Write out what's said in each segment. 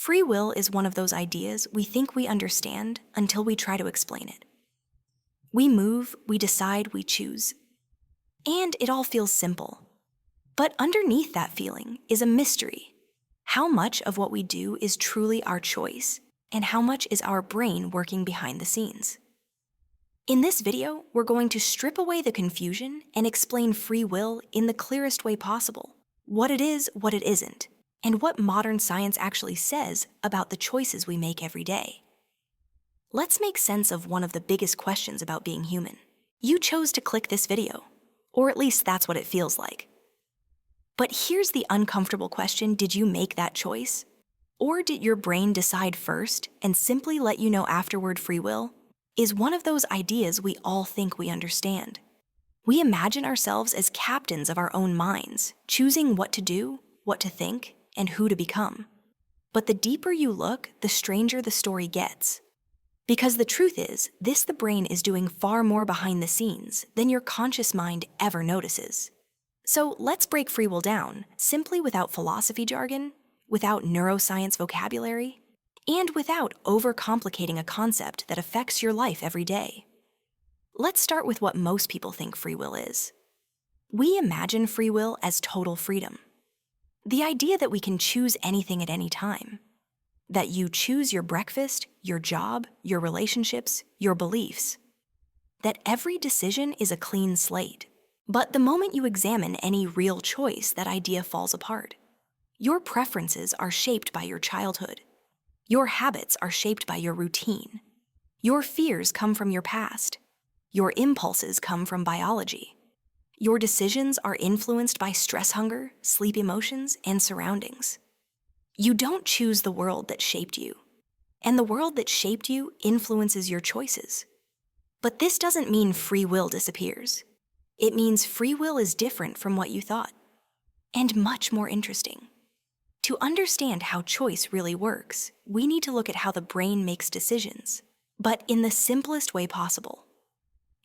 Free will is one of those ideas we think we understand until we try to explain it. We move, we decide, we choose. And it all feels simple. But underneath that feeling is a mystery. How much of what we do is truly our choice, and how much is our brain working behind the scenes? In this video, we're going to strip away the confusion and explain free will in the clearest way possible. What it is, what it isn't, and what modern science actually says about the choices we make every day. Let's make sense of one of the biggest questions about being human. You chose to click this video, or at least that's what it feels like. But here's the uncomfortable question: did you make that choice? Or did your brain decide first and simply let you know afterward? Free will is one of those ideas we all think we understand. We imagine ourselves as captains of our own minds, choosing what to do, what to think, and who to become. But the deeper you look, the stranger the story gets. Because the truth is, the brain is doing far more behind the scenes than your conscious mind ever notices. So let's break free will down, simply without philosophy jargon, without neuroscience vocabulary, and without overcomplicating a concept that affects your life every day. Let's start with what most people think free will is. We imagine free will as total freedom. The idea that we can choose anything at any time. That you choose your breakfast, your job, your relationships, your beliefs. That every decision is a clean slate. But the moment you examine any real choice, that idea falls apart. Your preferences are shaped by your childhood. Your habits are shaped by your routine. Your fears come from your past. Your impulses come from biology. Your decisions are influenced by stress hunger, sleep emotions, and surroundings. You don't choose the world that shaped you, and the world that shaped you influences your choices. But this doesn't mean free will disappears. It means free will is different from what you thought, and much more interesting. To understand how choice really works, we need to look at how the brain makes decisions, but in the simplest way possible.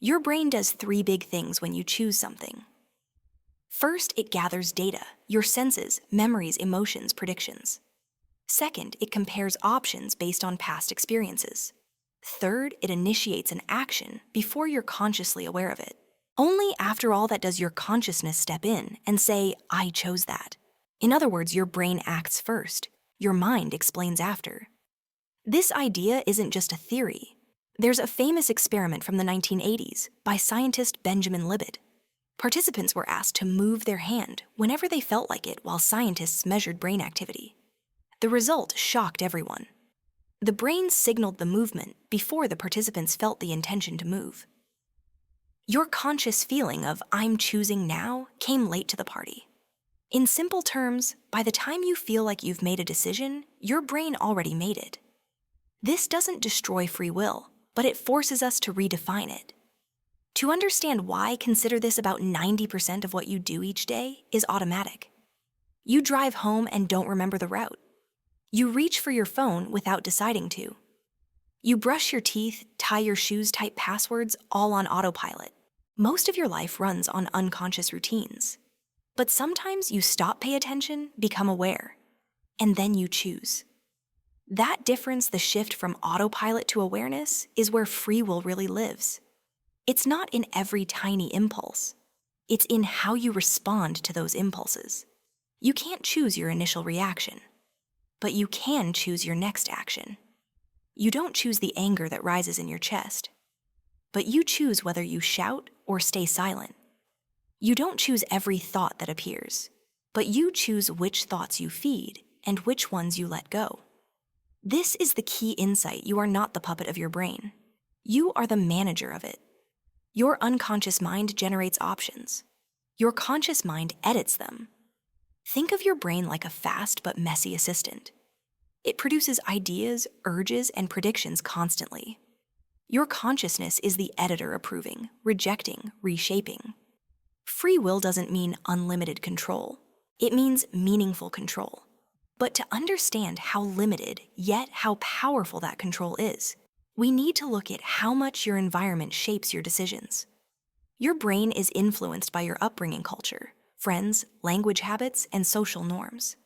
Your brain does three big things when you choose something. First, it gathers data, your senses, memories, emotions, predictions. Second, it compares options based on past experiences. Third, it initiates an action before you're consciously aware of it. Only after all that does your consciousness step in and say, I chose that. In other words, your brain acts first. Your mind explains after. This idea isn't just a theory. There's a famous experiment from the 1980s by scientist Benjamin Libet. Participants were asked to move their hand whenever they felt like it while scientists measured brain activity. The result shocked everyone. The brain signaled the movement before the participants felt the intention to move. Your conscious feeling of I'm choosing now came late to the party. In simple terms, by the time you feel like you've made a decision, your brain already made it. This doesn't destroy free will, but it forces us to redefine it. To understand why, consider this: about 90% of what you do each day is automatic. You drive home and don't remember the route. You reach for your phone without deciding to. You brush your teeth, tie your shoes, type passwords, all on autopilot. Most of your life runs on unconscious routines. But sometimes you stop, pay attention, become aware, and then you choose. That difference, the shift from autopilot to awareness, is where free will really lives. It's not in every tiny impulse. It's in how you respond to those impulses. You can't choose your initial reaction, but you can choose your next action. You don't choose the anger that rises in your chest, but you choose whether you shout or stay silent. You don't choose every thought that appears, but you choose which thoughts you feed and which ones you let go. This is the key insight: you are not the puppet of your brain. You are the manager of it. Your unconscious mind generates options. Your conscious mind edits them. Think of your brain like a fast but messy assistant. It produces ideas, urges, and predictions constantly. Your consciousness is the editor, approving, rejecting, reshaping. Free will doesn't mean unlimited control. It means meaningful control. But to understand how limited, yet how powerful that control is, we need to look at how much your environment shapes your decisions. Your brain is influenced by your upbringing, culture, friends, language habits, and social norms.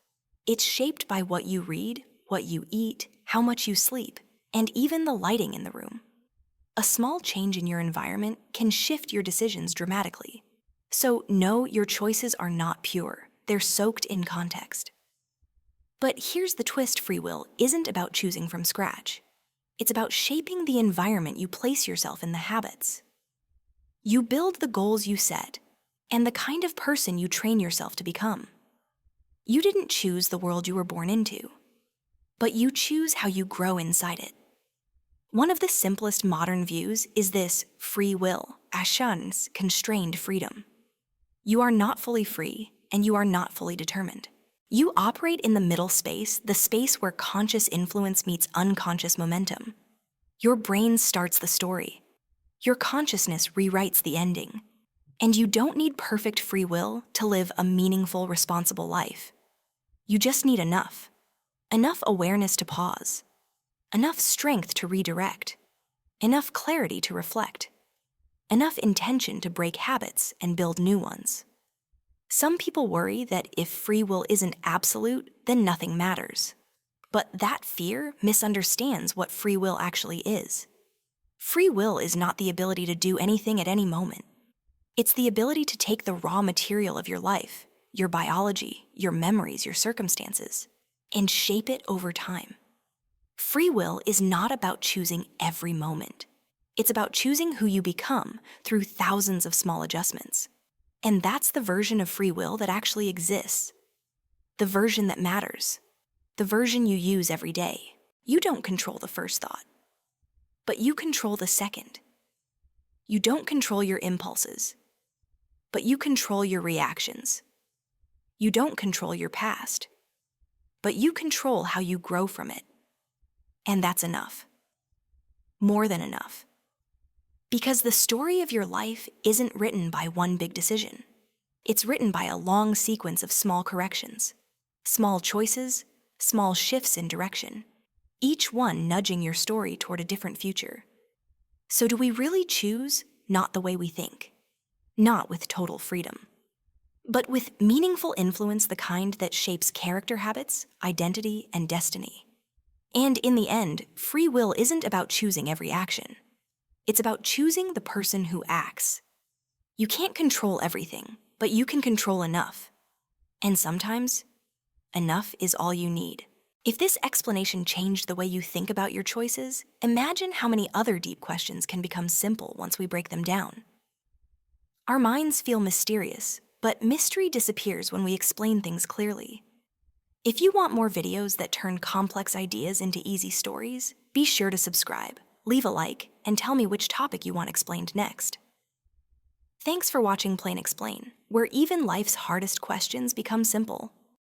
It's shaped by what you read, what you eat, how much you sleep, and even the lighting in the room. A small change in your environment can shift your decisions dramatically. So no, your choices are not pure. They're soaked in context. But here's the twist: free will isn't about choosing from scratch. It's about shaping the environment you place yourself in, the habits. You build the goals you set and the kind of person you train yourself to become. You didn't choose the world you were born into, but you choose how you grow inside it. One of the simplest modern views is this: free will, as Shun's constrained freedom. You are not fully free, and you are not fully determined. You operate in the middle space, the space where conscious influence meets unconscious momentum. Your brain starts the story. Your consciousness rewrites the ending. And you don't need perfect free will to live a meaningful, responsible life. You just need enough awareness to pause, enough strength to redirect, enough clarity to reflect, enough intention to break habits and build new ones. Some people worry that if free will isn't absolute, then nothing matters. But that fear misunderstands what free will actually is. Free will is not the ability to do anything at any moment. It's the ability to take the raw material of your life, your biology, your memories, your circumstances, and shape it over time. Free will is not about choosing every moment. It's about choosing who you become through thousands of small adjustments. And that's the version of free will that actually exists. The version that matters. The version you use every day. You don't control the first thought, but you control the second. You don't control your impulses, but you control your reactions. You don't control your past, but you control how you grow from it. And that's enough. More than enough. Because the story of your life isn't written by one big decision. It's written by a long sequence of small corrections, small choices, small shifts in direction, each one nudging your story toward a different future. So do we really choose not the way we think? Not with total freedom, but with meaningful influence, the kind that shapes character habits, identity, and destiny. And in the end, free will isn't about choosing every action. It's about choosing the person who acts. You can't control everything, but you can control enough. And sometimes, enough is all you need. If this explanation changed the way you think about your choices, imagine how many other deep questions can become simple once we break them down. Our minds feel mysterious, but mystery disappears when we explain things clearly. If you want more videos that turn complex ideas into easy stories, be sure to subscribe, leave a like, and tell me which topic you want explained next. Thanks for watching Plain Explain, where even life's hardest questions become simple.